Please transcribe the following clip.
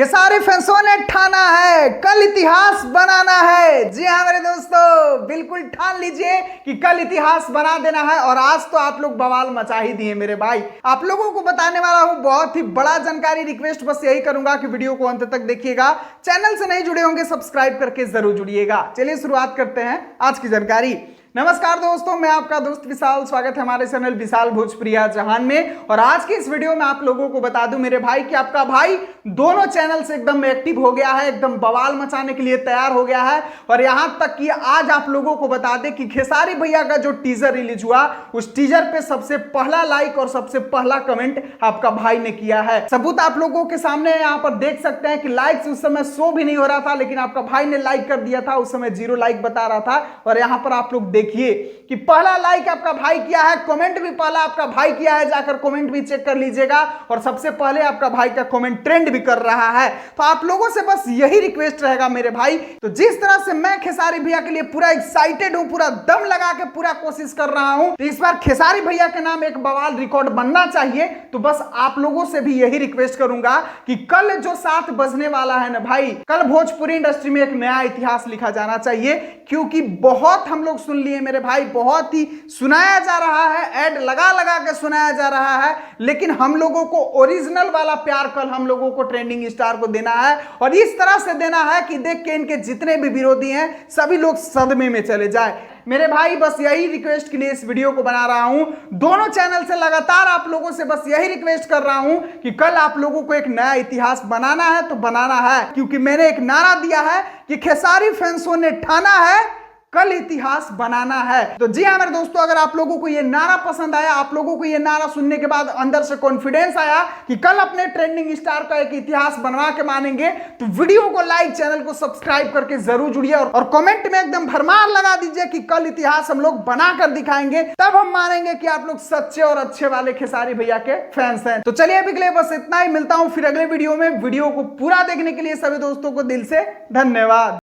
खेसारी फैंसों ने ठाना है कल इतिहास बनाना है। जी हाँ मेरे दोस्तों, बिल्कुल ठान लीजिए कि कल इतिहास बना देना है। और आज तो आप लोग बवाल मचा ही दिए मेरे भाई। आप लोगों को बताने वाला हूं बहुत ही बड़ा जानकारी। रिक्वेस्ट बस यही करूंगा कि वीडियो को अंत तक देखिएगा। चैनल से नहीं जुड़े होंगे सब्सक्राइब करके जरूर जुड़िएगा। चलिए शुरुआत करते हैं आज की जानकारी। नमस्कार दोस्तों, मैं आपका दोस्त विशाल। स्वागत है हमारे चैनल विशाल भोजप्रिया जहान में। और आज की इस वीडियो में आप लोगों को बता दूं मेरे भाई कि आपका भाई दोनों चैनल से एकदम एक्टिव हो गया है, एकदम बवाल मचाने के लिए तैयार हो गया है। और यहां तक कि आज आप लोगों को बता दें कि खेसारी भैया का जो टीजर रिलीज हुआ, उस टीजर पे सबसे पहला लाइक और सबसे पहला कमेंट आपका भाई ने किया है। सबूत आप लोगों के सामने यहां पर देख सकते हैं कि लाइक्स उस समय शो भी नहीं हो रहा था, लेकिन आपका भाई ने लाइक कर दिया था। उस समय 0 लाइक बता रहा था। और यहां पर आप लोग देखिए कि पहला लाइक आपका भाई किया है, कमेंट भी पहला आपका भाई किया है। जाकर कमेंट भी चेक कर लीजिएगा। और सबसे पहले आपका भाई का कमेंट ट्रेंड भी कर रहा है। तो आप लोगों से बस यही रिक्वेस्ट रहेगा मेरे भाई। तो जिस तरह से मैं खेसारी भैया के लिए पूरा एक्साइटेड हूं, पूरा दम लगा के पूरा कोशिश कर रहा हूं, तो इस बार खेसारी भैया के नाम एक बवाल रिकॉर्ड बनना चाहिए। तो बस आप लोगों से भी यही रिक्वेस्ट करूंगा कि कल जो 7 बजने वाला है ना भाई, कल भोजपुरी इंडस्ट्री में एक नया इतिहास लिखा जाना चाहिए। क्योंकि बहुत हम लोग सुन लिए मेरे भाई, बहुत ही सुनाया जा रहा है, ऐड लगा लगा के सुनाया जा रहा है। लेकिन हम लोगों को ओरिजिनल वाला प्यार कल हम लोगों को ट्रेंडिंग स्टार को देना है। और इस तरह से देना है कि देख के इनके जितने भी विरोधी हैं सभी लोग सदमे में चले जाए। मेरे भाई बस यही रिक्वेस्ट के लिए इस वीडियो को बना रहा हूं। दोनों चैनल से लगातार आप लोगों से बस यही रिक्वेस्ट कर रहा हूं कि कल आप लोगों को एक नया इतिहास बनाना है तो बनाना है। क्योंकि मैंने एक नारा दिया है कि खेसारी फैंसों ने ठाना है कल इतिहास बनाना है। तो जी हाँ मेरे दोस्तों, अगर आप लोगों को ये नारा पसंद आया, आप लोगों को ये नारा सुनने के बाद अंदर से कॉन्फिडेंस आया कि कल अपने ट्रेंडिंग स्टार का एक इतिहास बनवा के मानेंगे, तो वीडियो को लाइक, चैनल को सब्सक्राइब करके जरूर जुड़िए। और कमेंट में एकदम भरमार लगा दीजिए कि कल इतिहास हम लोग बनाकर दिखाएंगे। तब हम मानेंगे कि आप लोग सच्चे और अच्छे वाले खेसारी भैया के फैंस हैं। तो चलिए अभी के लिए बस इतना ही। मिलता हूं फिर अगले वीडियो में। वीडियो को पूरा देखने के लिए सभी दोस्तों को दिल से धन्यवाद।